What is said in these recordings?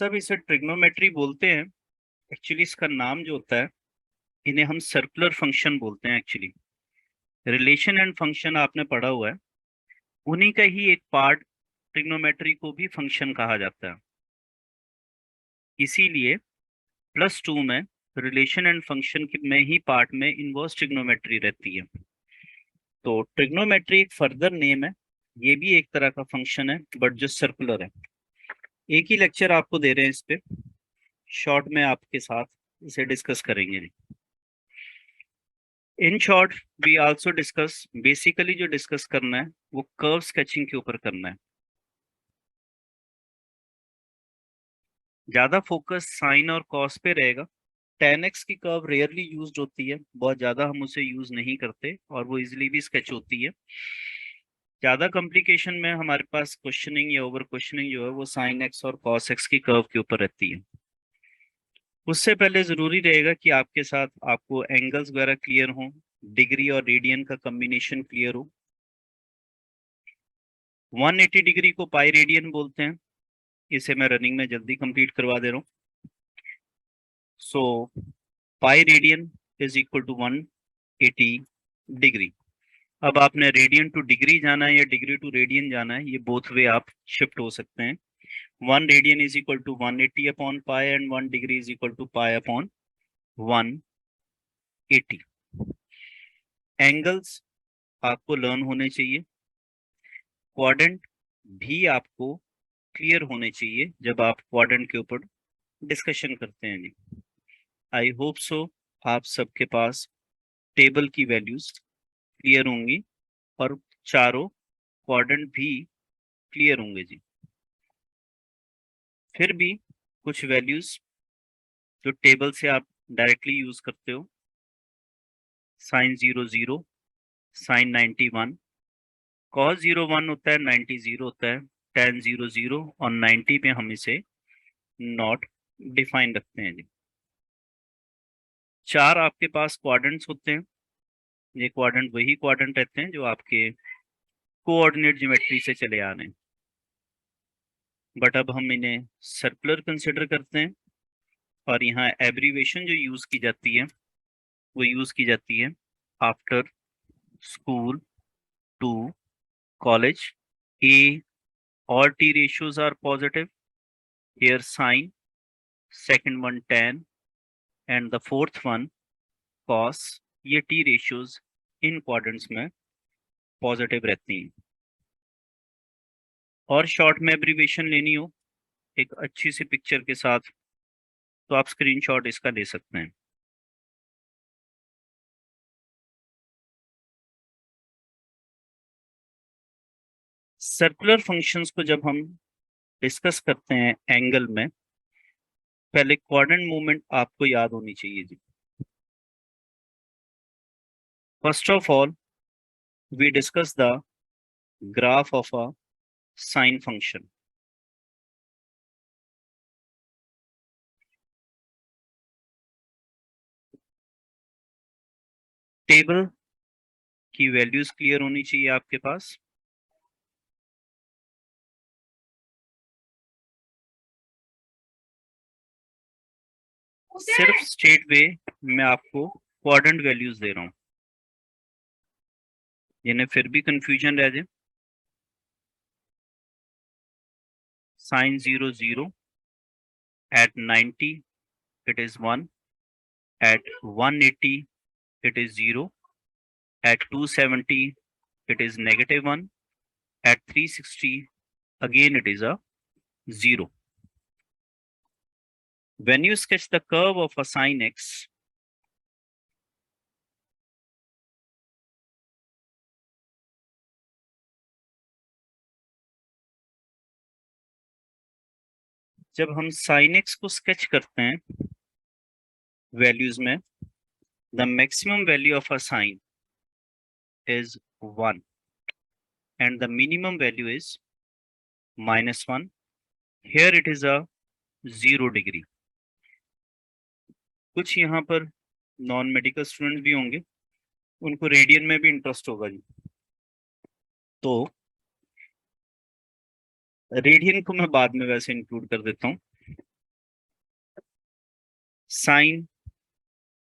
सब इसे ट्रिग्नोमेट्री बोलते हैं। एक्चुअली इसका नाम जो होता है, इन्हें हम सर्कुलर फंक्शन बोलते हैं। एक्चुअली रिलेशन एंड फंक्शन आपने पढ़ा हुआ है, उन्हीं का ही एक पार्ट ट्रिग्नोमेट्री को भी फंक्शन कहा जाता है। इसीलिए +2 में रिलेशन एंड फंक्शन में ही पार्ट में इनवर्स ट्रिग्नोमेट्री रहती है। तो ट्रिग्नोमेट्री एक फर्दर नेम है, ये भी एक तरह का फंक्शन है बट जो सर्कुलर है। एक ही लेक्चर आपको दे रहे हैं इस पे, शॉर्ट में आपके साथ इसे डिस्कस करेंगे। In short we also discuss, basically जो डिस्कस करना है वो कर्व स्केचिंग के ऊपर करना है। ज्यादा फोकस साइन और कॉस पे रहेगा। 10x की कर्व रेयरली यूज्ड होती है, बहुत ज्यादा हम उसे यूज नहीं करते और वो इजीली भी स्केच होती है। ज्यादा कॉम्प्लिकेशन में हमारे पास क्वेश्चनिंग या ओवर क्वेश्चनिंग जो है वो साइन एक्स और कॉस एक्स की कर्व के ऊपर रहती है। उससे पहले जरूरी रहेगा कि आपके साथ आपको एंगल्स वगैरह क्लियर हो, डिग्री और रेडियन का कॉम्बिनेशन क्लियर हो। 180 डिग्री को पाई रेडियन बोलते हैं। इसे मैं रनिंग में जल्दी कंप्लीट करवा दे रहा हूँ। So pi radian is equal to 180 degree. अब आपने रेडियन टू डिग्री जाना है या डिग्री टू रेडियन जाना है, ये बोथ वे आप शिफ्ट हो सकते हैं। 1 radian is equal to 180 upon pi and 1 degree is equal to pi upon 180। Angles आपको लर्न होने चाहिए, क्वाड्रेंट भी आपको क्लियर होने चाहिए जब आप क्वाड्रेंट के ऊपर डिस्कशन करते हैं जी। आई होप सो आप सबके पास टेबल की वैल्यूज क्लियर होंगी और चारों क्वाड्रेंट भी क्लियर होंगे जी। फिर भी कुछ वैल्यूज जो टेबल से आप डायरेक्टली यूज करते हो, साइन 0 0, साइन 91, कॉस 0 1 होता है, 90 0 होता है, tan 0 0 और 90 पे हम इसे नॉट डिफाइन रखते हैं जी। चार आपके पास क्वाड्रेंट्स होते हैं। ये क्वाड्रेंट वही क्वाड्रेंट रहते हैं जो आपके कोऑर्डिनेट ज्योमेट्री से चले आ रहे हैं, बट अब हम इन्हें सर्कुलर कंसिडर करते हैं। और यहाँ एब्रीवेशन जो यूज की जाती है वो यूज की जाती है आफ्टर स्कूल टू कॉलेज। ए और T ratios are positive, here sin, second one tan and the fourth one cos। ये टी ratios इन क्वाड्रेंट्स में पॉजिटिव रहती हैं। और शॉर्ट में एब्रीवेशन लेनी हो एक अच्छी सी पिक्चर के साथ तो आप स्क्रीनशॉट इसका ले सकते हैं। सर्कुलर फंक्शंस को जब हम डिस्कस करते हैं एंगल में, पहले क्वाड्रेंट मूवमेंट आपको याद होनी चाहिए जी। First of all we discuss the graph of a sine function. Table की वैल्यूज क्लियर होनी चाहिए आपके पास। सिर्फ स्ट्रेट वे मैं आपको क्वाड्रेंट वैल्यूज दे रहा हूं, जिन्हें फिर भी कंफ्यूजन रह जाए। Sine 0 0 at 90 it is 1, at 180 it is 0, at 270 it is -1, at 360 again it is a 0. When you sketch the curve of a sin x, जब हम sin x को स्केच करते हैं वैल्यूज में, the maximum value of a sine is 1 and the minimum value is -1. Here it is a 0 degree. कुछ यहाँ पर non medical student भी होंगे, उनको रेडियन में भी इंटरेस्ट होगा जी। तो रेडियन को मैं बाद में वैसे इंक्लूड कर देता हूँ। साइन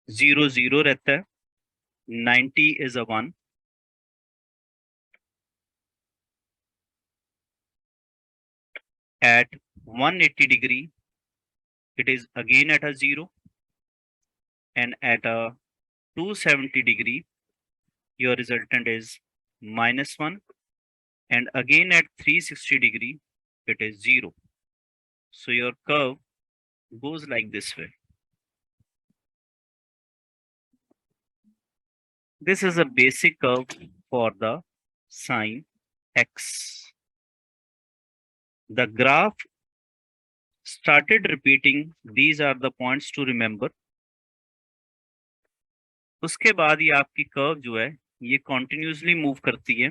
0 0 रहता है, 90 is a 1, at 180 degree it is again at a 0, and at a 270 degree your resultant is -1, and again at 360 degree it is 0. So your curve goes like this way. This is a basic curve for the sine x. The graph started repeating. These are the points to remember. उसके बाद ये आपकी curve जो है ये continuously move करती है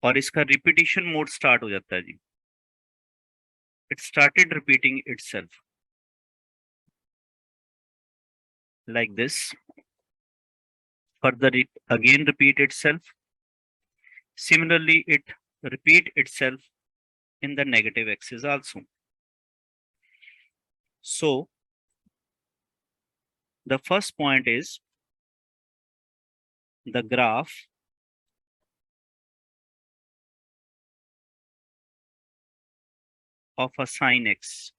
और इसका रिपीटिशन मोड स्टार्ट हो जाता है जी. It started repeating itself like this. Further it again repeat itself. Similarly, it repeat itself in the negative axis also. So the first point is the graph of a sine x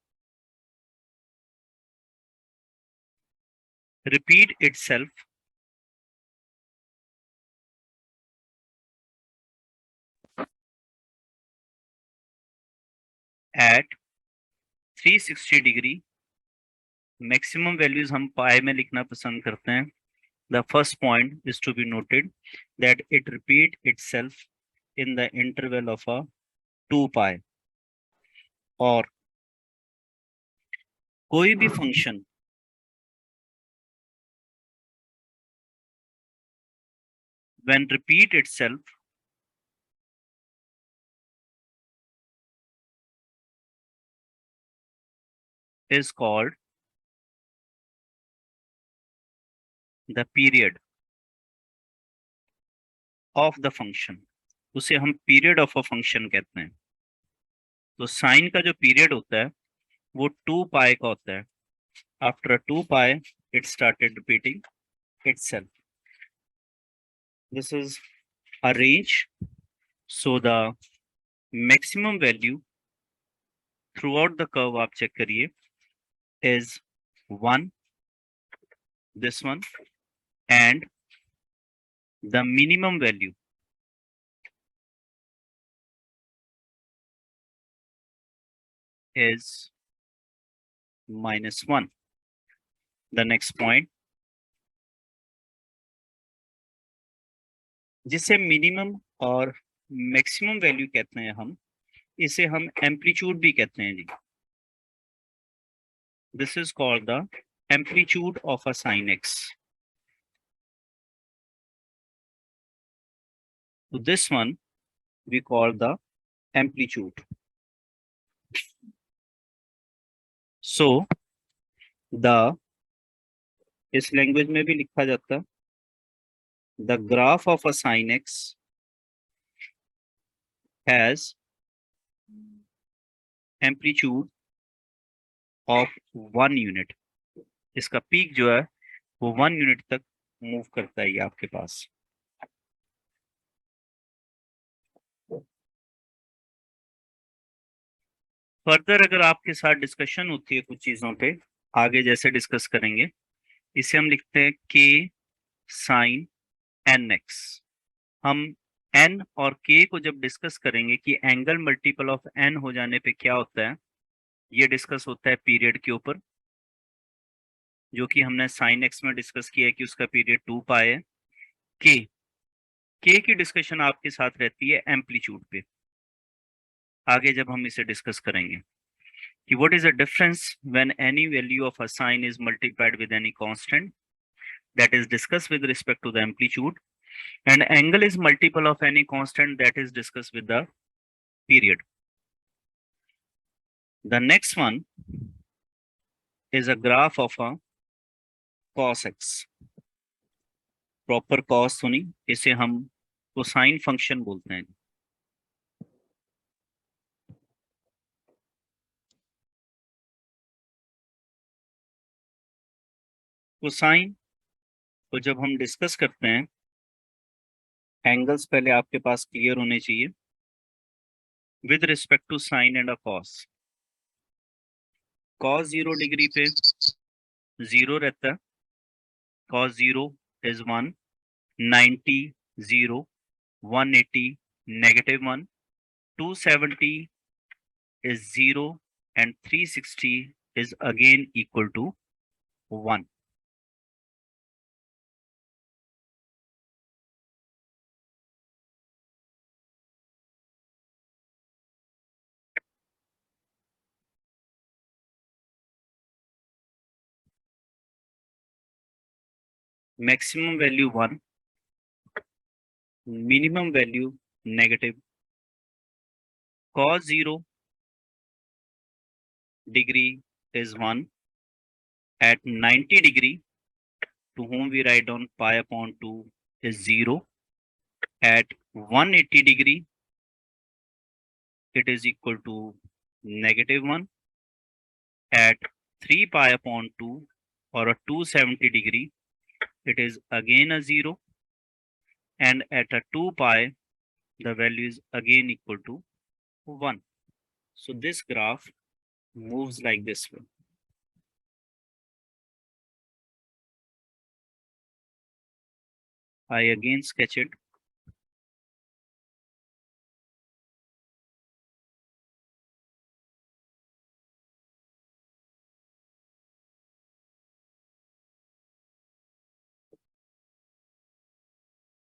repeat itself at 360 degree. Maximum values हम पाई में लिखना पसंद करते हैं. The first point is to be noted that it repeat itself in the interval of a 2 pi. और कोई भी function when repeat itself is called the period of the function. उसे हम period of a function कहते हैं. तो sign का जो पीरियड होता है वो 2 पाई का होता है. After 2 pi it started repeating itself. This is a range. So the maximum value throughout the curve आप चेक करिए is 1, this one, and the minimum value is -1. The next point, जिसे मिनिमम और मैक्सिमम वैल्यू कहते हैं हम, इसे हम amplitude भी कहते हैं जी. This is called the amplitude of a sine x. So this one we call the amplitude. So the इस लैंग्वेज में भी लिखा जाता है the graph of a sine x has amplitude of 1 unit. इसका पीक जो है वो 1 यूनिट तक मूव करता है ये आपके पास. फर्दर अगर आपके साथ डिस्कशन होती है कुछ चीजों पे आगे जैसे डिस्कस करेंगे, इसे हम लिखते हैं k sin nx. हम n और k को जब डिस्कस करेंगे कि एंगल मल्टीपल ऑफ n हो जाने पे क्या होता है, ये डिस्कस होता है पीरियड के ऊपर, जो कि हमने sin x में डिस्कस किया है कि उसका पीरियड 2 पाई है. k की डिस्कशन आपके साथ रहती है एम्पलीट्यूड पे, आगे जब हम इसे डिस्कस करेंगे कि what is the difference when any value of a sine is multiplied with any constant, that is discussed with respect to the amplitude, and angle is multiple of any constant, that is discussed with the period. The next one is a graph of a cos x. Proper cos सुनी, इसे हम cosine function बोलते हैं. Cosine को जब हम discuss करते हैं, एंगल्स पहले आपके पास क्लियर होने चाहिए with respect to sine and a cos. Cos 0 degree पे 0 रहता है, cos 0 is 1, 90 0, 180 -1, 270 is 0 and 360 is again equal to 1. Maximum value 1, minimum value negative. Cos 0 degree is 1 at 90 degree, to whom we write down pi upon 2 is 0. At 180 degree, it is equal to -1. At 3 pi upon 2 or a 270 degree, it is again a 0. And at a 2 pi, the value is again equal to 1. So this graph moves like this way. I again sketch it.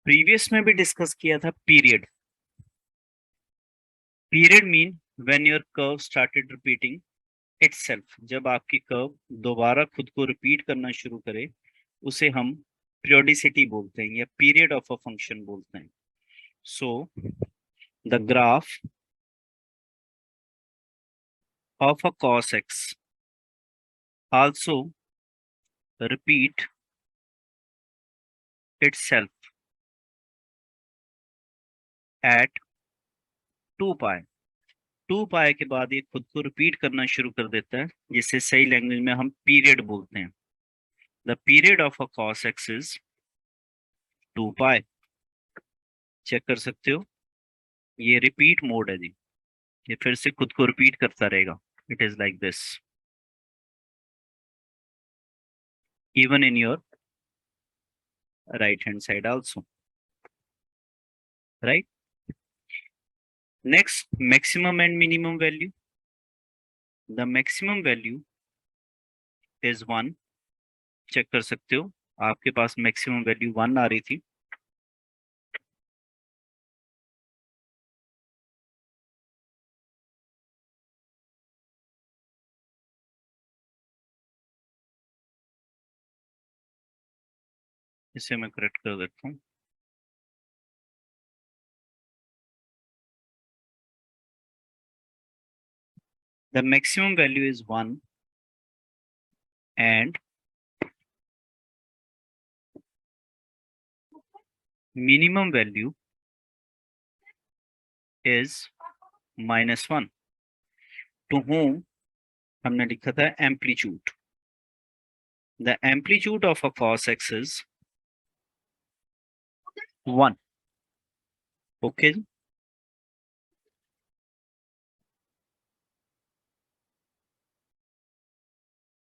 Previous में भी discuss किया था period. Period mean when your curve started repeating itself, जब आपकी curve दोबारा खुद को repeat करना शुरू करे, उसे हम पीरियोडिसिटी बोलते हैं या पीरियड ऑफ अ फंक्शन बोलते हैं। So the graph of a cos x also repeat itself at 2 pi। 2 pi के बाद ये खुद को रिपीट करना शुरू कर देता है, जिसे सही लैंग्वेज में हम पीरियड बोलते हैं। The period of a cos x is 2 pi। Check कर सकते हो, ये रिपीट मोड है जी, ये फिर से खुद को रिपीट करता रहेगा। It is like this even in your right hand side also, right? Next, maximum and minimum value. The maximum value is 1। Check कर सकते हो, आपके पास मैक्सिमम वैल्यू 1 आ रही थी। इसे मैं करेक्ट कर देता हूँ। The maximum value is 1 and minimum value is -1, to whom हमने लिखा था amplitude. The amplitude of a cos x is 1। Okay,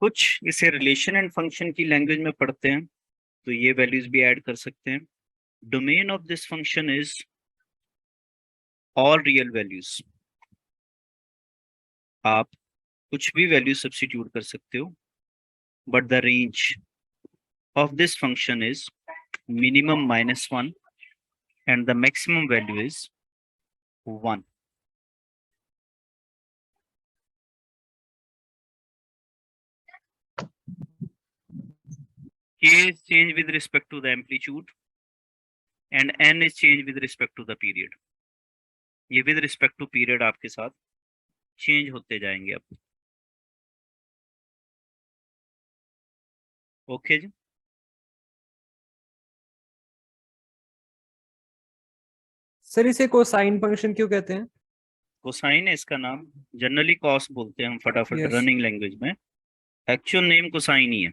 कुछ इसे रिलेशन एंड फंक्शन की लैंग्वेज में पढ़ते हैं तो ये वैल्यूज भी ऐड कर सकते हैं। Domain of this function is all real values. आप कुछ भी वैल्यू सब्स्टिट्यूट कर सकते हो, but the range of this function is minimum -1 and the maximum value is 1। K is changed with respect to the amplitude and n is changed with respect to the period। ये with respect to period आपके साथ change होते जाएंगे अब। Okay जी, sir इसे cosine function क्यों कहते हैं? कोसाइन है इसका नाम, जनरली कॉस बोलते हैं हम फटाफट Yes. रनिंग लैंग्वेज में। एक्चुअल नेम कोसाइन ही है।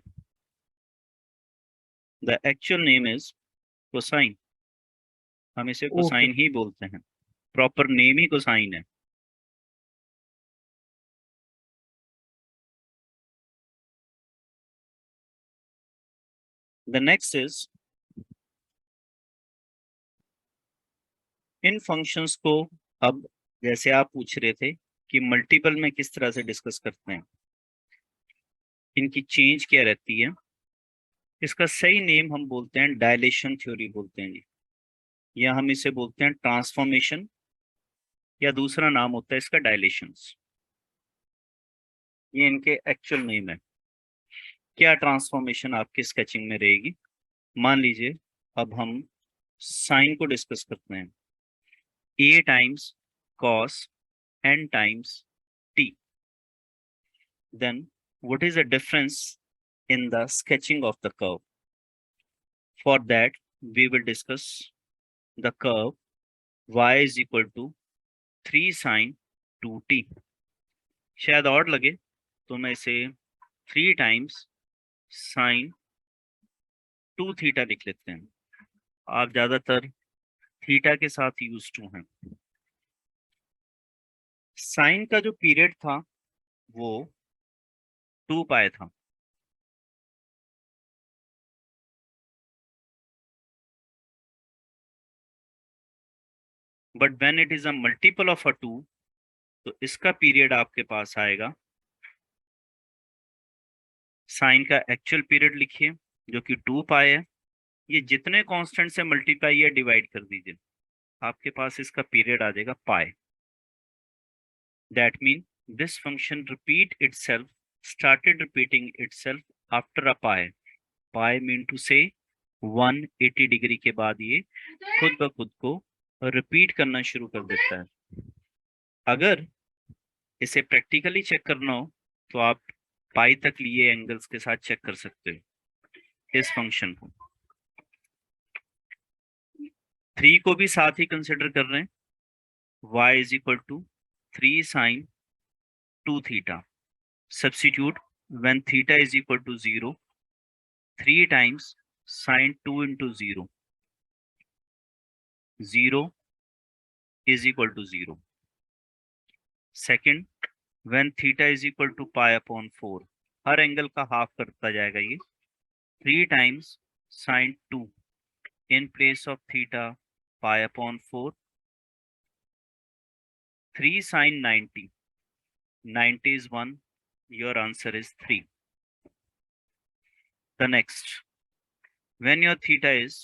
The actual name is cosine, हम इसे कोसाइन ही बोलते हैं, प्रॉपर नेम ही कोसाइन है। The next is, in functions को अब जैसे आप पूछ रहे थे कि मल्टीपल में किस तरह से डिस्कस करते हैं, इनकी चेंज क्या रहती है, इसका सही नेम हम बोलते हैं डायलेशन थ्योरी बोलते हैं जी, या हम इसे बोलते हैं ट्रांसफॉर्मेशन, या दूसरा नाम होता है इसका डायलेशंस। ये इनके एक्चुअल नेम है। क्या ट्रांसफॉर्मेशन आपकी स्केचिंग में रहेगी, मान लीजिए अब हम साइन को डिस्कस करते हैं, a times cos n times t, then what is the difference in the sketching of the curve? For that we will discuss the curve y is equal to 3 sin 2t। शायद और लगे तो मैं इसे 3 times sin 2 theta लिख लेते हैं, आप ज्यादातर थीटा के साथ यूज टू हैं। साइन का जो पीरियड था वो 2 पाई था, but when it is a multiple of a 2 तो इसका पीरियड आपके पास आएगा, साइन का एक्चुअल पीरियड लिखिए जो कि 2 पाई है, ये जितने कांस्टेंट से मल्टीप्लाई या डिवाइड कर दीजिए, आपके पास इसका पीरियड आ जाएगा pi. That mean this function repeat itself, started repeating itself after a pi. Pi mean two से 180 डिग्री के बाद ये खुद ब खुद को रिपीट करना शुरू कर देता है। अगर इसे प्रैक्टिकली चेक करना हो तो आप पाई तक लिए एंगल्स के साथ चेक कर सकते हो इस फंक्शन को। 3 को भी साथ ही कंसिडर कर रहे हैं, y is equal to 3 sin 2 theta, substitute when theta is equal to 0, 3 times sin 2 into 0, 0 is equal to 0। Second, when theta is equal to pi upon 4, हर एंगल का हाफ करता जाएगा ये, 3 times sin 2 in place of theta pi upon 4, 3 sin 90, 90 is 1, your answer is 3। The next, when your theta is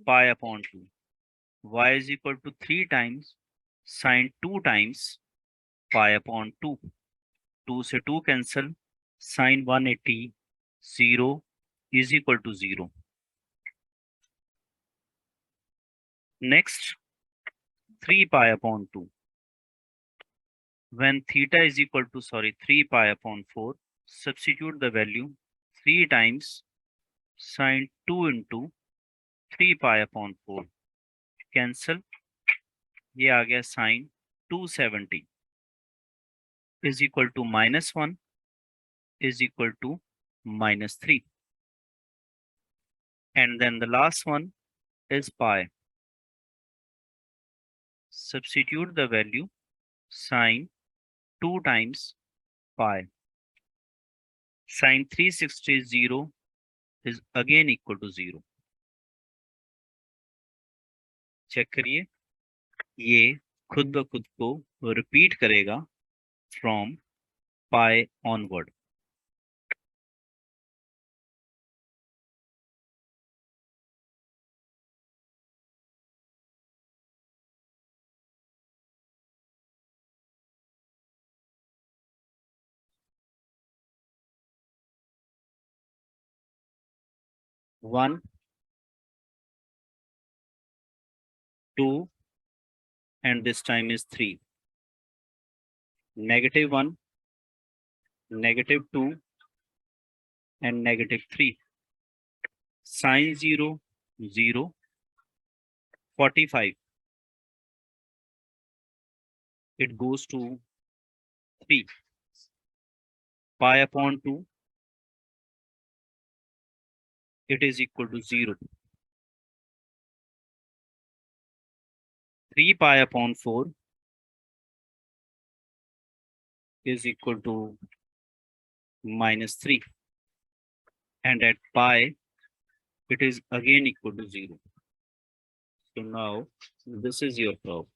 pi upon 2, y is equal to 3 times sin 2 times pi upon 2, 2 से 2 cancel, sin 180, 0 is equal to 0। Next, 3 pi upon 2, when theta is equal to 3 pi upon 4, substitute the value 3 times sin 2 into 3 pi upon 4, cancel, ये आ गया sin 270 is equal to -1 is equal to -3, and then the last one is pi, substitute the value sin 2 times pi, sin 360 0 is again equal to 0। Check करिए, ये खुद ब खुद को repeat करेगा from pi onward. One, 2 and this time is 3, -1, -2 and -3, sin 0 0, 45, it goes to 3, pi upon 2 it is equal to 0. 3 pi upon 4 is equal to -3, and at pi it is again equal to 0. So now this is your curve.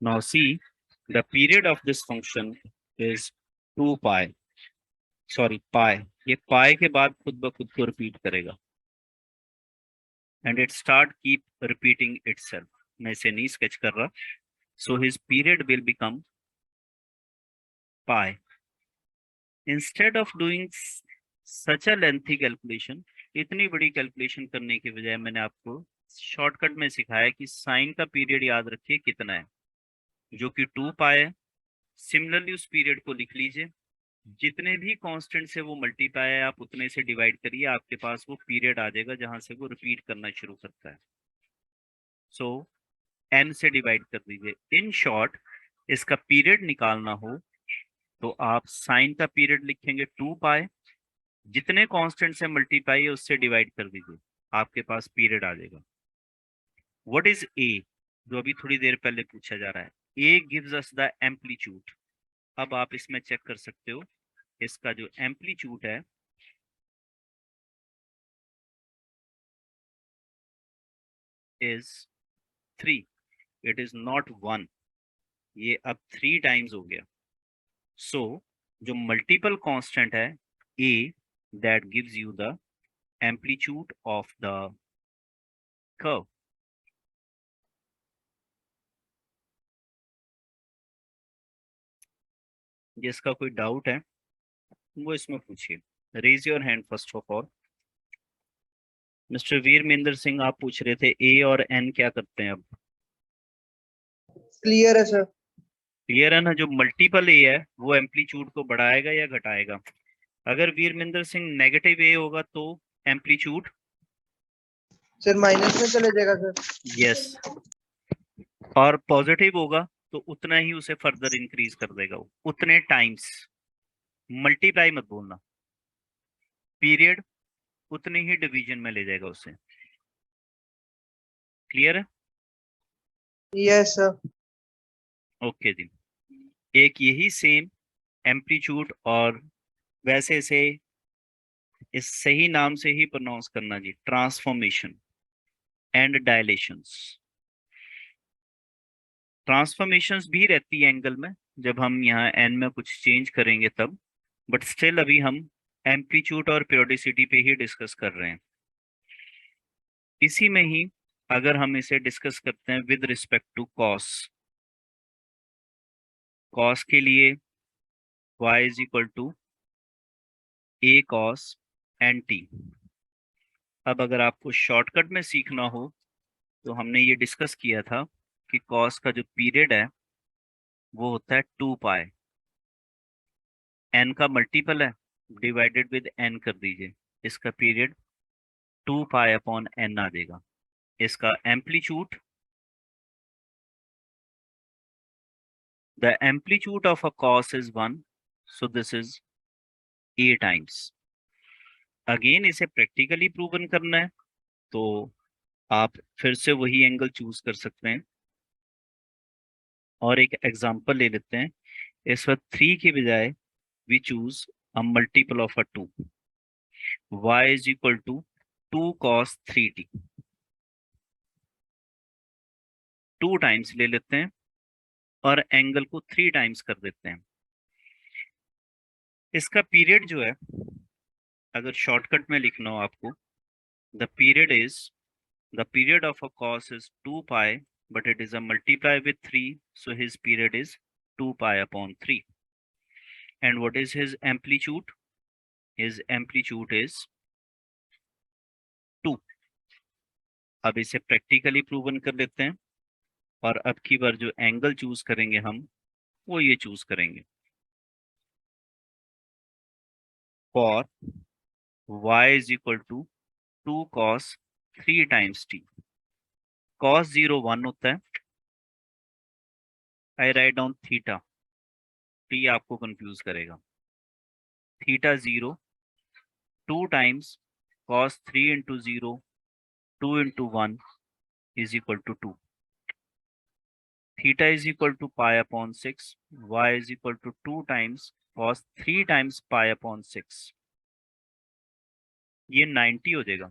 Now see, the period of this function is 2 pi. Sorry, pi. ये pi के बाद खुद ब खुद को repeat करेगा. And it start keep repeating itself. मैं इसे नहीं sketch कर रहा. So his period will become pi. Instead of doing such a lengthy calculation, इतनी बड़ी कैलकुलेशन करने के बजाय मैंने आपको शॉर्टकट में सिखाया कि साइन का पीरियड याद रखिए कितना है, जो कि 2 पाई है. सिमिलरली उस पीरियड को लिख लीजिए, जितने भी कांस्टेंट से वो मल्टीप्लाई है आप उतने से डिवाइड करिए, आपके पास वो पीरियड आ जाएगा जहां से वो रिपीट करना शुरू करता है. सो n से डिवाइड कर दीजिए. इन शॉर्ट, इसका पीरियड निकालना हो तो आप साइन का पीरियड लिखेंगे 2 पाई, जितने कांस्टेंट से मल्टीप्लाई है उससे डिवाइड कर दीजिए, आपके पास पीरियड आ जाएगा. व्हाट इज ए, जो अभी थोड़ी देर पहले पूछा जा रहा है. A gives us the amplitude. अब आप इसमें चेक कर सकते हो, इसका जो एम्पलीट्यूड है इज 3. It is not 1. ये अब 3 टाइम्स हो गया. सो जो मल्टीपल कांस्टेंट है ए, that gives you the amplitude of the curve. जिसका कोई डाउट है वो इसमें पूछिए. Raise your hand first of all. Mister Veermendra Singh, आप पूछ रहे थे ए और एन क्या करते हैं. अब क्लियर है सर. क्लियर है ना. जो मल्टीपल ए है वो एम्पलीट्यूड को बढ़ाएगा या घटाएगा. अगर वीरमेंद्र सिंह नेगेटिव ए होगा तो एम्पलीट्यूड सर माइनस में चले जाएगा सर. यस. और पॉजिटिव होगा तो उतना ही उसे फर्दर इंक्रीज कर देगा, वो उतने टाइम्स. मल्टीप्लाई मत बोलना. पीरियड उतने ही डिवीजन में ले जाएगा उसे. क्लियर है. Yes sir. ओके जी. एक यही सेम एम्पलीट्यूड, और वैसे से इस सही नाम से ही प्रोनाउंस करना जी, ट्रांसफॉर्मेशन एंड डायलेशंस. ट्रांसफॉर्मेशंस भी रहती है एंगल में जब हम यहाँ एन में कुछ चेंज करेंगे तब, बट स्टिल अभी हम एम्पलीट्यूड और पीरियोडिसिटी पे ही डिस्कस कर रहे हैं. इसी में ही अगर हम इसे डिस्कस करते हैं with respect to cos. Cos के लिए y is equal to a cos nt. अब अगर आपको शॉर्टकट में सीखना हो तो हमने ये डिस्कस किया था कि कॉस का जो पीरियड है वो होता है 2 पाई. n का मल्टीपल है, डिवाइडेड विद n कर दीजिए, इसका पीरियड 2 पाई अपॉन n आ जाएगा. इसका amplitude, the amplitude of a cos is 1, so this is a times. Again इसे प्रैक्टिकली प्रूवन करना है तो आप फिर से वही एंगल चूज कर सकते हैं. और एक एग्जांपल ले लेते हैं. इस वक्त 3 के बजाय we choose a multiple of a 2. y is equal to 2 cos 3t. 2 times ले लेते हैं और एंगल को 3 टाइम्स कर देते हैं. इसका पीरियड जो है, अगर शॉर्टकट में लिखना हो आपको, the period of a cos is 2 pi, but it is a multiply with 3, so his period is 2 pi upon 3. And what is his amplitude? His amplitude is 2. अब इसे प्रैक्टिकली प्रूवन कर लेते हैं, और अब की बार जो एंगल चूज करेंगे हम वो ये चूज करेंगे. For y is equal to 2 cos 3 times t. cos 0 1 होता है, आई राइट डाउन थीटा, टी आपको कंफ्यूज करेगा। Theta 0, 2 times cos 3 into 0, 2 into 1 is equal to 2. Theta is equal to pi upon 6, y is equal to 2 times cos 3 times pi upon 6. ये 90 हो जाएगा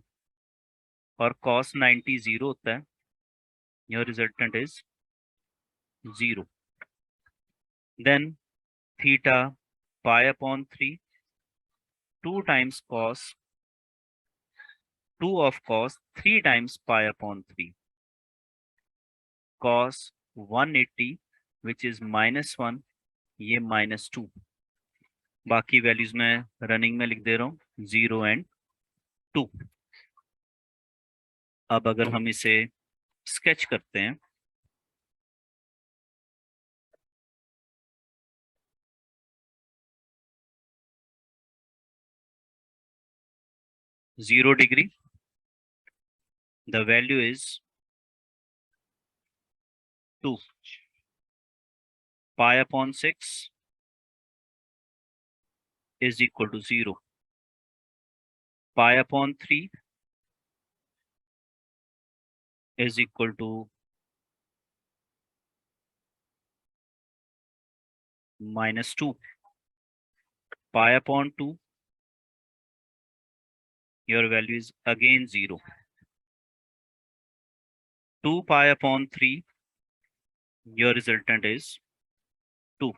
और cos 90 0 होता है। Your resultant is 0. Then theta pi upon 3, 2 times cos 2 of cos 3 times pi upon 3, cos 180 which is -1, ये -2। बाकी values मैं running में लिख दे रहा हूँ 0 and 2। अब अगर हम इसे स्केच करते हैं, zero degree, the value is 2, pi upon 6 is equal to 0, pi upon 3 is equal to -2, pi upon 2, your value is again 0, 2 pi upon 3, your resultant is 2.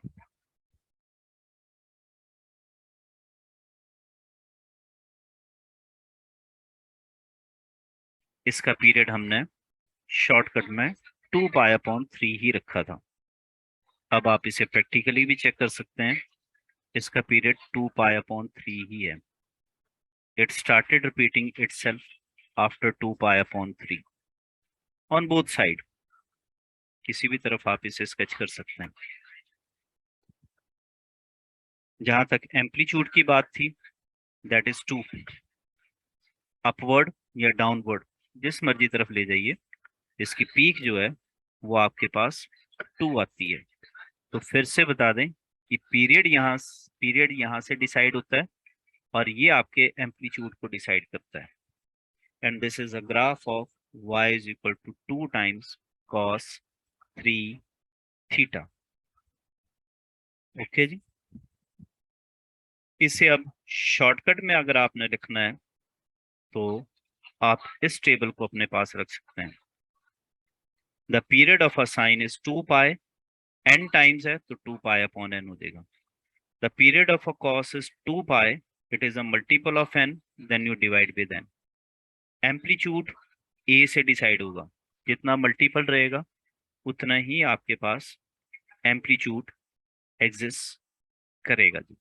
इसका पीरियड हमने शॉर्टकट में 2 पाई अपॉन 3 ही रखा था। अब आप इसे प्रैक्टिकली भी check कर सकते हैं, इसका पीरियड 2 पाई अपॉन 3 ही है। It started repeating itself after 2 pi upon 3 on both side. किसी भी तरफ आप इसे स्केच कर सकते हैं। जहां तक एम्पलीट्यूड की बात थी, दैट इज 2, अपवर्ड या डाउनवर्ड जिस मर्जी तरफ ले जाइए, इसकी पीक जो है वो आपके पास 2 आती है। तो फिर से बता दें कि पीरियड यहाँ से डिसाइड होता है और ये आपके एम्पलीट्यूड को डिसाइड करता है। And this is a graph of y is equal to 2 times cos 3 theta. Okay जी, इसे अब शॉर्टकट में अगर आपने लिखना है तो आप इस टेबल को अपने पास रख सकते हैं। The period of a sine is 2 pi, n times है तो 2 पाई अपॉन n हो जाएगा। The period of a cos is 2 pi, it is a multiple of n, then you divide with n। Amplitude a से decide होगा, जितना multiple रहेगा उतना ही आपके पास एम्पलीट्यूड एग्जिस्ट करेगा जी।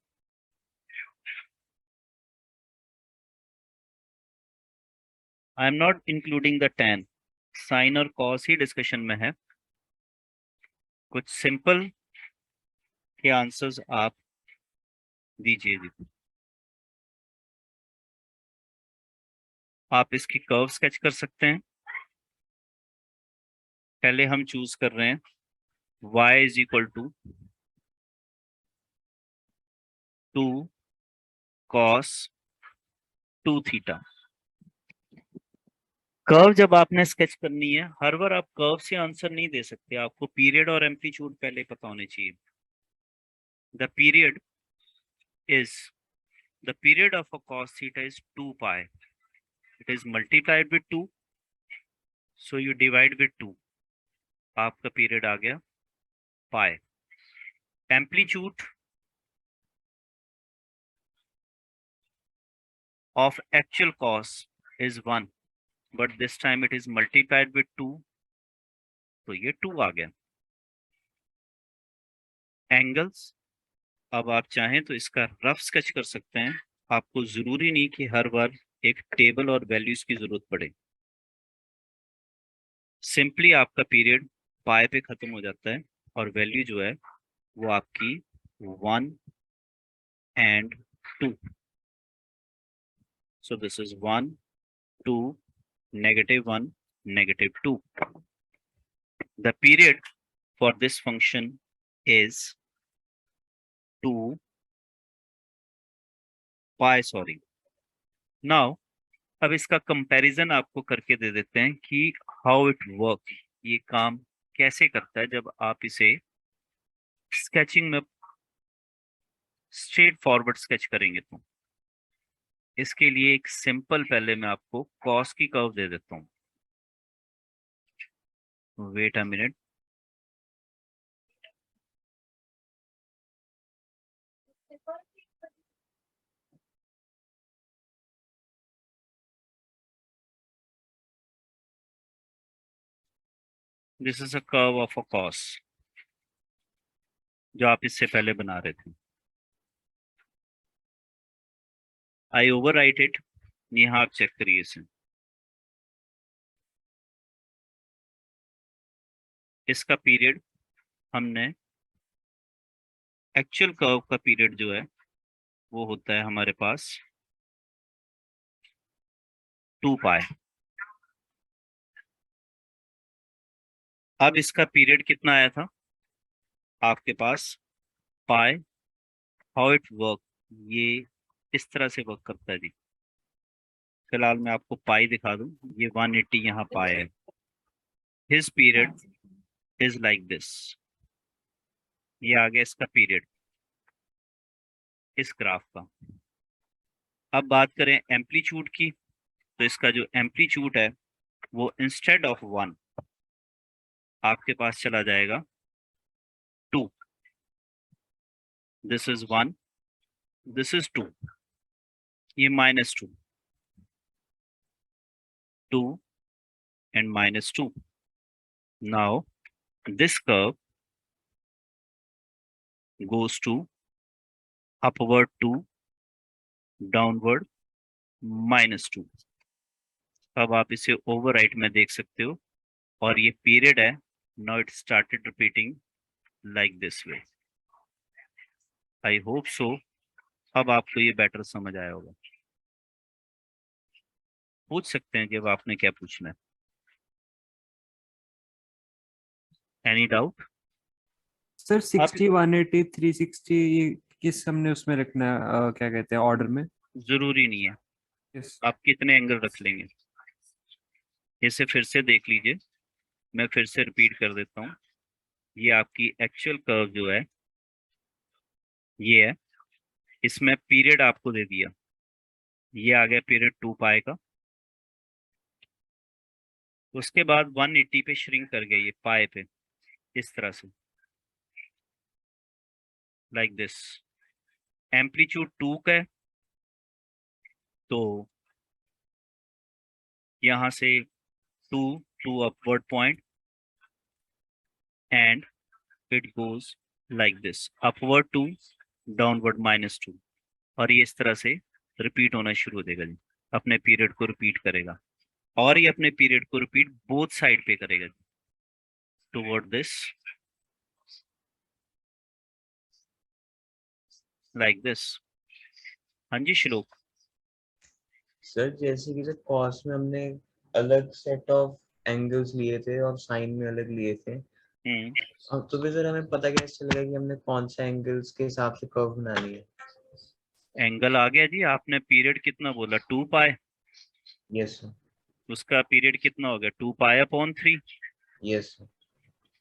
I am not including the tan, sine और cos ही डिस्कशन में है। कुछ सिंपल के आंसर्स आप दीजिए जी। आप इसकी कर्व स्केच कर सकते हैं। पहले हम चूज कर रहे हैं y is equal to 2 cos 2 theta. Curve जब आपने स्केच करनी है, हर बार आप कर्व से आंसर नहीं दे सकते, आपको पीरियड और एम्पलीट्यूड पहले पता होने चाहिए। The period is the period of a cos theta is 2 pi, it is multiplied with 2, so you divide with 2, आपका पीरियड आ गया pi। Amplitude of actual cos is 1, but this time it is multiplied with 2, तो ये 2 आ गया। Angles, अब आप चाहें तो इसका रफ स्केच कर सकते हैं, आपको जरूरी नहीं कि हर बार एक टेबल और वैल्यूज की जरूरत पड़े। सिंपली आपका पीरियड पाई पे खत्म हो जाता है और वैल्यू जो है वो आपकी 1 and 2, so this is 1 2 -1 -2। the period for this function is 2 pi, sorry. Now अब इसका कंपैरिजन आपको करके दे देते हैं कि हाउ इट वर्क, ये काम कैसे करता है जब आप इसे स्केचिंग में स्ट्रेट फॉरवर्ड स्केच करेंगे। तो इसके लिए एक सिंपल, पहले मैं आपको कॉस की कर्व दे देता हूँ। Wait a minute, this is a curve of a cos जो आप इससे पहले बना रहे थे। आई ओवरराइट इट, यहाँ आप चेक करिए इसे। इसका पीरियड हमने एक्चुअल कर्व का पीरियड जो है वो होता है हमारे पास 2 पाई। अब इसका पीरियड कितना आया था आपके पास, पाई। हाउ इट वर्क, ये इस तरह से वर्क करता है जी। फिलहाल मैं आपको पाई दिखा दूं, ये 180 यहाँ पाई है। His period is like this, ये आ गया इसका पीरियड इस ग्राफ का। अब बात करें एम्पलीट्यूड की, तो इसका जो एम्पलीट्यूड है वो इंस्टेड ऑफ 1 आपके पास चला जाएगा 2। दिस इज 1, दिस इज 2, ये -2, 2 and -2. Now this curve goes to upward 2, downward -2. अब आप इसे ओवरराइट में देख सकते हो, और ये पीरियड है। Now it started repeating like this way. I hope so अब आपको ये बेटर समझ आया होगा। पूछ सकते हैं कि अब आपने क्या पूछना है, एनी डाउट? सर 60, 180, 360 ये किस हमने उसमें रखना है, क्या कहते हैं, ऑर्डर में? जरूरी नहीं है, यस। आप कितने एंगल रख लेंगे। इसे फिर से देख लीजिए, मैं फिर से रिपीट कर देता हूँ। ये आपकी एक्चुअल कर्व जो है ये है, इसमें पीरियड आपको दे दिया, ये आ गया पीरियड 2 पाई का। उसके बाद 180 पे श्रिंक कर गया ये पाई पे, इस तरह से लाइक दिस। एम्पलीट्यूड 2 का है, तो यहाँ से 2 to upward point and it goes like this, upward 2, downward -2, और ये इस तरह से रिपीट होना शुरू हो जाएगा जी, अपने पीरियड को रिपीट करेगा, और ये अपने पीरियड को रिपीट बोथ साइड पे करेगा टुवर्ड दिस, लाइक दिस। हाँ जी श्लोक। सर जैसे कि सर कॉस में हमने अलग सेट ऑफ एंगल्स लिए थे और साइन में अलग लिए थे, अब तो भी सर हमें पता कैसे चलेगा कि हमने कौन से एंगल्स के हिसाब से कर्व बनानी है? एंगल आ गया जी, आपने पीरियड कितना बोला, 2 पाई। Yes sir. उसका पीरियड कितना हो गया, 2 पाई अपॉन 3। Yes sir.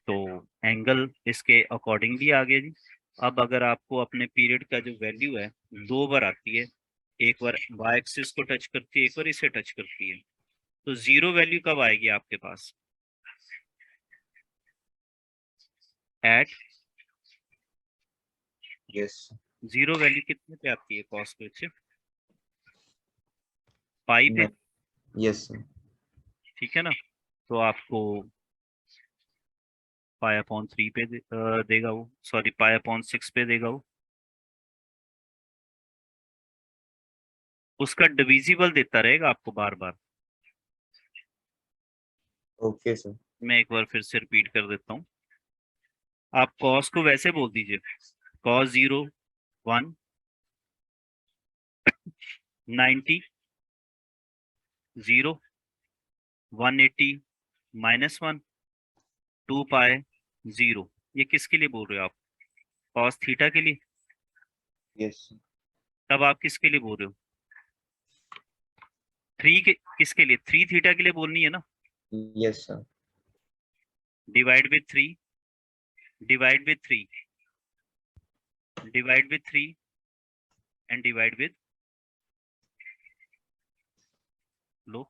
तो एंगल इसके अकॉर्डिंगली आ गया जी। अब अगर आपको अपने पीरियड का जो वैल्यू है 2 बार आती है, एक बार y एक्सिस को टच करती है, एक बार इसे टच करती है, तो 0 वैल्यू कब आएगी आपके पास, एट यस 0 वैल्यू कितने पे आती है कॉस पे, पाई पे। Yes sir. ठीक है ना, तो आपको पाई अपॉन 3 पे देगा वो, सॉरी पाई अपॉन 6 पे देगा वो। उसका डिविजिबल देता रहेगा आपको बार बार। Okay sir. मैं एक बार फिर से रिपीट कर देता हूँ। आप कॉस को वैसे बोल दीजिए, कॉस 0 1, 90 0, 180 -1, 2 पाई 0, ये किसके लिए बोल रहे हो आप? कॉस थीटा के लिए? यस तब आप किसके लिए बोल रहे हो? 3 के किसके लिए? 3 थीटा के लिए बोलनी है ना? Yes sir divide with 3, divide with 3, divide with 3 and divide with low.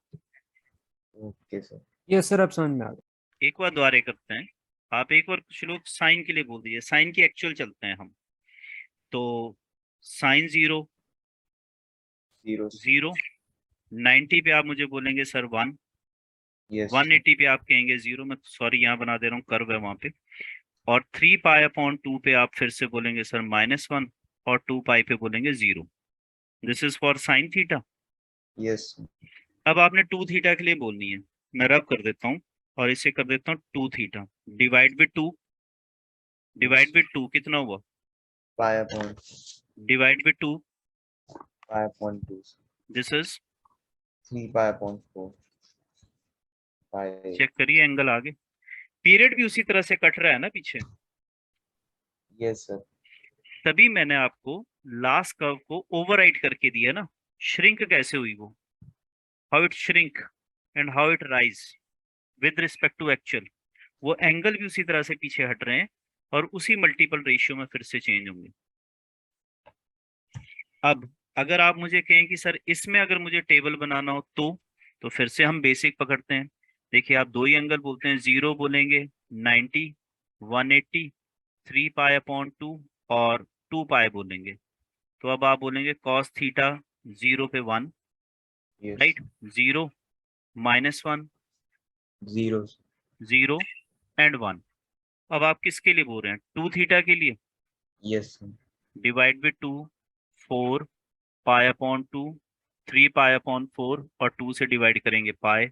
Okay sir yes sir, अब समझ में आ गया। एक बार दोबारा करते हैं। आप एक बार कुछ लोग साइन के लिए बोल दीजिए, साइन की एक्चुअल चलते हैं हम। तो साइन 0, 0 0, 90 पे आप मुझे बोलेंगे सर 1, यस 180 पे आप कहेंगे 0, मैं सॉरी यहाँ बना दे रहा हूँ, कर्व है वहां पे। और 3 पाई अपॉन 2 पे आप फिर से बोलेंगे सर -1, और 2 पाई पे बोलेंगे 0। This is for sine theta. Yes अब आपने 2 थीटा के लिए बोलनी है, मैं रब कर देता हूँ और इसे कर देता हूँ 2 theta divide with 2, divide with 2 कितना हुआ? Pi upon divide with 2, 2 this is, 3 pi upon 4 pi check करिए एंगल आगे। पीरियड भी उसी तरह से कट रहा है ना पीछे, यस सर तभी मैंने आपको लास्ट कर्व को ओवरराइट करके दिया ना। श्रिंक कैसे हुई वो, how it shrink and how it rise with respect to actual, वो एंगल भी उसी तरह से पीछे हट रहे हैं और उसी मल्टीपल रेशियो में फिर से चेंज होंगे। अब अगर आप मुझे कहें कि सर इसमें अगर मुझे टेबल बनाना हो तो फिर से हम बेसिक पकड़ते हैं। देखिए आप दो ही एंगल बोलते हैं, 0 बोलेंगे 90, 180, 3 पाई अपॉन 2 और 2 पाई बोलेंगे। तो अब आप बोलेंगे कॉस थीटा 0 पे 1, यस राइट, 0, -1, 0 0 एंड 1। अब आप किसके लिए बोल रहे हैं? 2 थीटा के लिए। Yes sir divide with 2, 4 pi upon 2, 3 pi upon 4 और 2 से डिवाइड करेंगे पाई।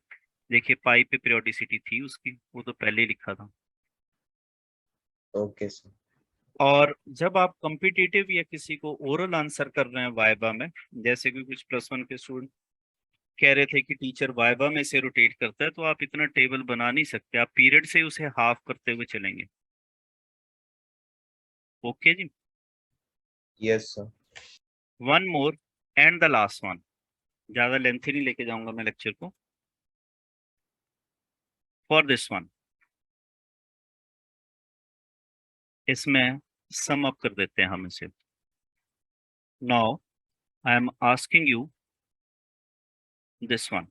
देखिए पाई पे पीरियोडिसिटी थी उसकी, वो तो पहले ही लिखा था। ओके सर और जब आप कॉम्पिटिटिव या किसी को ओरल आंसर कर रहे हैं वाइवा में, जैसे कि कुछ +1 के स्टूडेंट कह रहे थे कि टीचर वाइवा में से रोटेट करता है, तो आप इतना टेबल बना नहीं सकते, आप पीरियड से उसे हाफ करते हुए चलेंगे। ओके जी, yes sir one more and the last one, ज्यादा लेंथी नहीं लेके जाऊंगा मैं लेक्चर को। फॉर दिस वन, इसमें सम अप कर देते हैं हम इसे। Now I am asking you this one.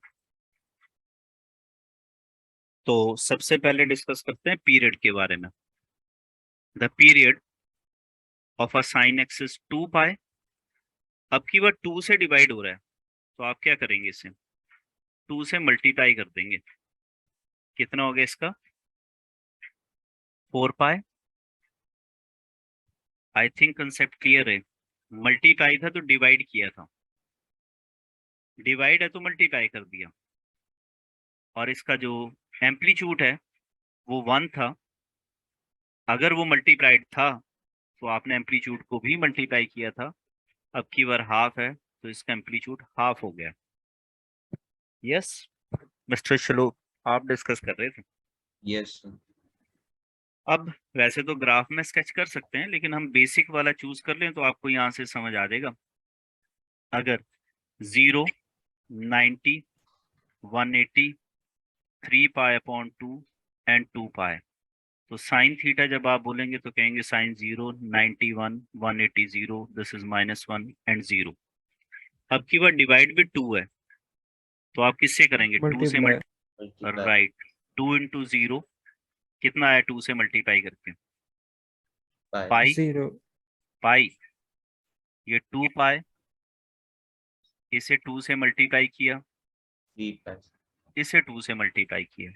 तो सबसे पहले डिस्कस करते हैं पीरियड के बारे में। The period of a sine x is 2 पाई। अब की बार 2 से डिवाइड हो रहा है, तो आप क्या करेंगे, इसे 2 से मल्टीप्लाई कर देंगे। कितना हो गया इसका? 4 पाई। आई थिंक कंसेप्ट क्लियर है। मल्टीप्लाई था तो डिवाइड किया था, डिवाइड है तो मल्टीप्लाई कर दिया। और इसका जो एम्पलीट्यूड है वो 1 था। अगर वो मल्टीप्लाइड था तो आपने एम्पलीट्यूड को भी मल्टीप्लाई किया था। अब की बार हाफ है तो इसका एम्पलीट्यूड हाफ हो गया। यस मिस्टर श्लोक, आप डिस्कस कर रहे थे। यस सर अब वैसे तो ग्राफ में स्केच कर सकते हैं, लेकिन हम बेसिक वाला चूज कर लें तो आपको यहाँ से समझ आ जाएगा। अगर 0, 90, 180, 3 पाई अपॉन 2 एंड 2 पाई, तो साइन थीटा जब आप बोलेंगे तो कहेंगे साइन 0, 91, 180, 0, दिस इज -1 एंड 0। अब की बार डिवाइड विद 2 है, तो आप किससे करेंगे? 2 से मल्टीप्लाई। मल्टीप्लाई राइट, 2 इंटू 0 कितना आया 2 से मल्टीप्लाई करके? पाई पाई, 0। पाई, ये 2 पाई, इसे 2 से मल्टीप्लाई किया, 3 पाई इसे 2 से मल्टीप्लाई किया,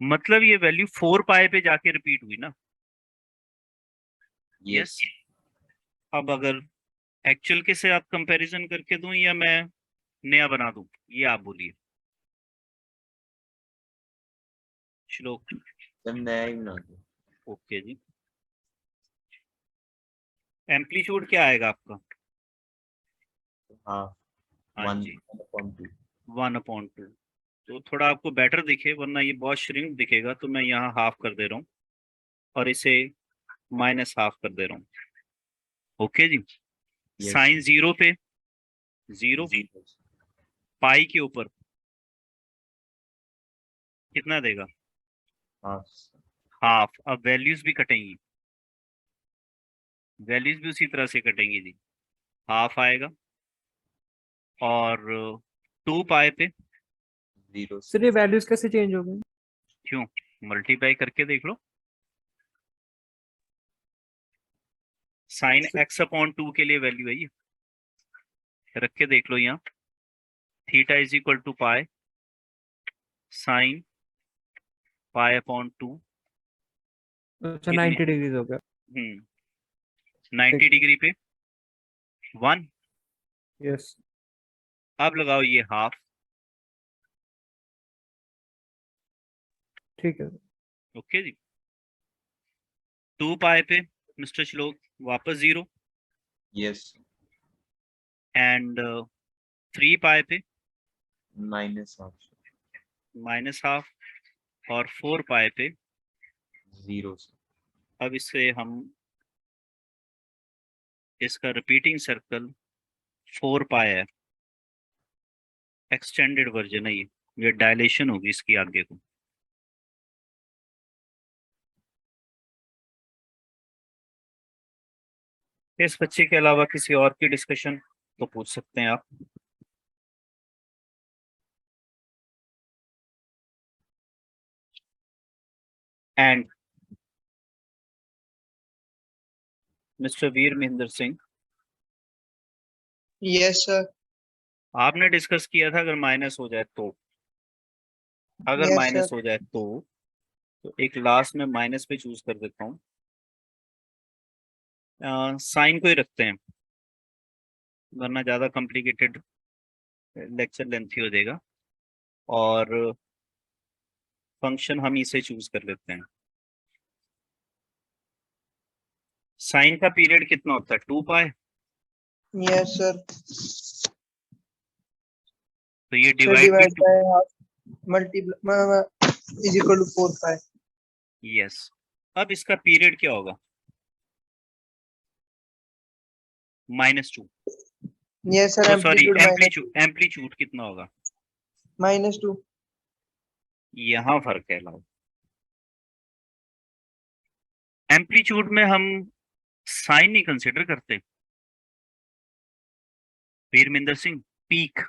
मतलब ये वैल्यू 4 पाई पे जाके रिपीट हुई ना। Yes yes. अब अगर एक्चुअल के से आप कंपैरिजन करके दूं या मैं नया बना दूं, ये आप बोलिए। श्लोक, सर नया ही बना दो ओके जी। एम्पलीट्यूड क्या आएगा आपका? हाँ हाँ 1 जी, अपॉन 2 1/2। तो थोड़ा आपको बेटर दिखे, वरना ये बहुत श्रिंक दिखेगा, तो मैं यहाँ हाफ कर दे रहा हूँ। और इसे -½ कर दे रहा हूँ। ओके जी। Yes. साइन 0 पे 0, Zero. पाई के ऊपर कितना देगा? Half. हाफ। अब वैल्यूज भी कटेंगी, वैल्यूज भी उसी तरह से कटेंगी जी। हाफ आएगा और 2 पाई पे Zero. सर ये वैल्यूज कैसे चेंज हो गई? क्यों? मल्टीप्लाई करके देख लो। साइन x/2 के लिए वैल्यू है ये, रख के देख लो यहाँ। Theta is equal to pi sine π/2। अच्छा, कितनी? 90 डिग्रीज हो गया। 90 डिग्री पे 1। यस, अब लगाओ ये हाफ। ठीक है। ओके जी। 2 पाई पे मिस्टर श्लोक वापस 0 Yes. एंड 3 पाई पे Minus half. -½ और 4 पाई पे Zero. अब इससे हम इसका रिपीटिंग सर्कल 4 पाई है, एक्सटेंडेड वर्जन है ये डायलेशन होगी इसकी आगे को। इस बच्चे के अलावा किसी और की डिस्कशन तो पूछ सकते हैं आप। And mister Veer Mahendra Singh, yes sir. आपने डिस्कस किया था अगर माइनस हो जाए तो, अगर Yes, माइनस sir. हो जाए तो एक लास्ट में माइनस पे चूज कर देता हूँ। साइन को ही रखते हैं वरना ज्यादा कॉम्प्लिकेटेड लेक्चर लेंथी हो जाएगा, और फंक्शन हम इसे चूज कर लेते हैं। साइन का पीरियड कितना होता है? 2 पाई। Yes, sir. तो ये So divide divide by half multiply is equal to 4 pi. Yes. अब इसका पीरियड क्या होगा? -2। Yes, sir. Sorry, Amplitude amplitude कितना होगा? -2. यहाँ फर्क है लाओ। एम्पलीट्यूड में हम साइन नहीं कंसिडर करते। वीरमिंदर सिंह, पीक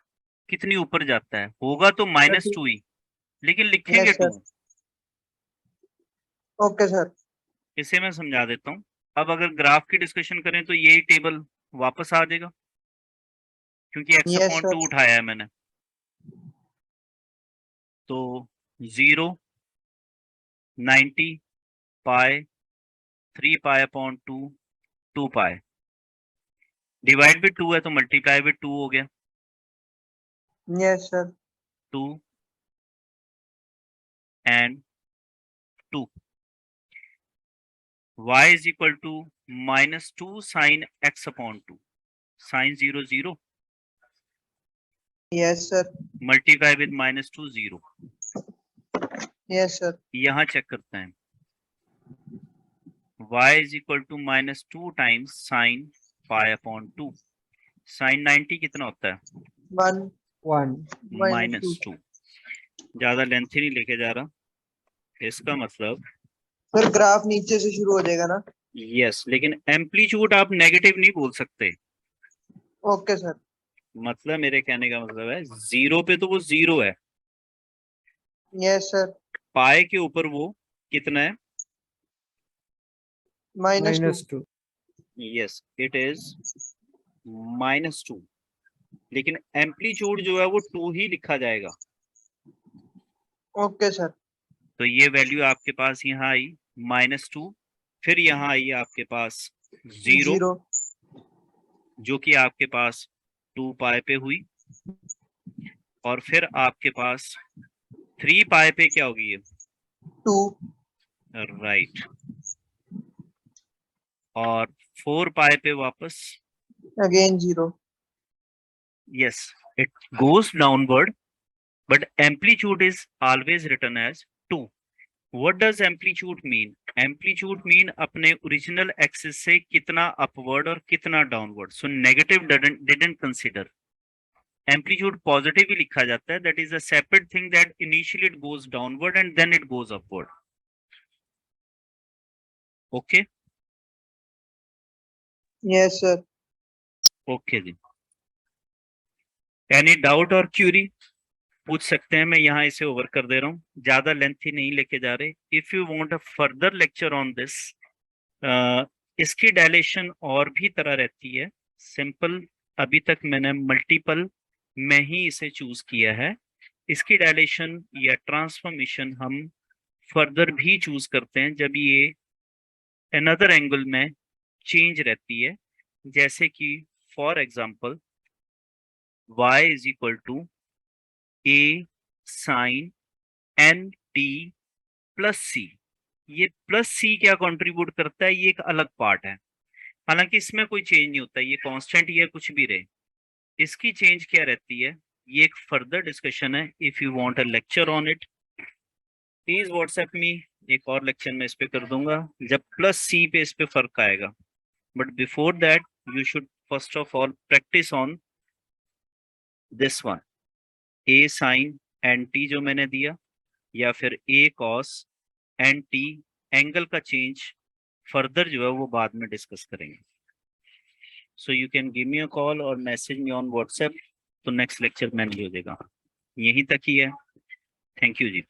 कितनी ऊपर जाता है? होगा तो -2 ही, लेकिन लिखेंगे Yes, sir. 2। Okay, sir. इसे मैं समझा देता हूँ। अब अगर ग्राफ की डिस्कशन करें तो यही टेबल वापस आ जाएगा क्योंकि Yes, sir. x/2 उठाया है मैंने। तो 0, 90 पाई, 3 π/2, 2 पाई। डिवाइड भी 2 है तो मल्टीप्लाई भी 2 हो गया। Yes, sir. 2 and 2। y is equal to -2 sin x/2। sin 0 0 Yes, sir. Multiply with -2 0। Yes, sir. यहाँ चेक करते हैं। y is equal to -2 times sin π/2। sin 90 कितना होता है? 1 1 -2। ज्यादा लेंथी नहीं लेके जा रहा। इसका मतलब सर ग्राफ नीचे से शुरू हो जाएगा ना? यस, लेकिन एम्पलीट्यूड आप नेगेटिव नहीं बोल सकते। Okay sir. मतलब मेरे कहने का मतलब है 0 पे तो वो 0 है, यस सर। पाए के ऊपर वो कितना है? -2. यस, इट इज -2, लेकिन एम्पलीट्यूड जो है वो 2 ही लिखा जाएगा। Okay sir. तो ये वैल्यू आपके पास यहाँ आई -2, फिर यहाँ आई आपके पास 0 जो कि आपके पास 2 पाई पे हुई, और फिर आपके पास 3 पाई पे क्या होगी ये? 2। राइट। और 4 पाई पे वापस again 0। yes, it goes downward but amplitude is always written as 2। What does amplitude mean? Amplitude mean अपने ओरिजिनल एक्सिस से कितना अपवर्ड और कितना downward. So negative didn't consider. Amplitude positive ही लिखा जाता है. That is a separate thing that initially it goes downward and then it goes upward. Okay Yes, sir. Okay जी. एनी डाउट और क्यूरी पूछ सकते हैं. मैं यहाँ इसे ओवर कर दे रहा हूँ, ज्यादा लेंथी नहीं लेके जा रहे. If you want a further lecture on this, इसकी डायलेशन और भी तरह रहती है. सिंपल अभी तक मैंने मल्टीपल में ही इसे चूज किया है. इसकी डायलेशन या ट्रांसफॉर्मेशन हम फर्दर भी चूज करते हैं जब ये अनदर एंगल में चेंज रहती है. जैसे कि for example y is equal to a sine n t plus c. ये प्लस सी क्या कंट्रीब्यूट करता है, ये एक अलग पार्ट है. हालांकि इसमें कोई चेंज नहीं होता, ये कांस्टेंट या कुछ भी रहे. इसकी चेंज क्या रहती है, ये एक फर्दर डिस्कशन है. If you want a lecture on it, please WhatsApp me. एक और लेक्चर में इस पे कर दूंगा जब प्लस सी पे इस पे फर्क आएगा. But before that you should first of all practice on this one, a sine n t जो मैंने दिया, या फिर a cos n t. Angle का चेंज फर्दर जो है वो बाद में डिस्कस करेंगे. So you can give me a call or message me on WhatsApp. तो नेक्स्ट लेक्चर में हो जाएगा. यहीं तक ही है. Thank you ji.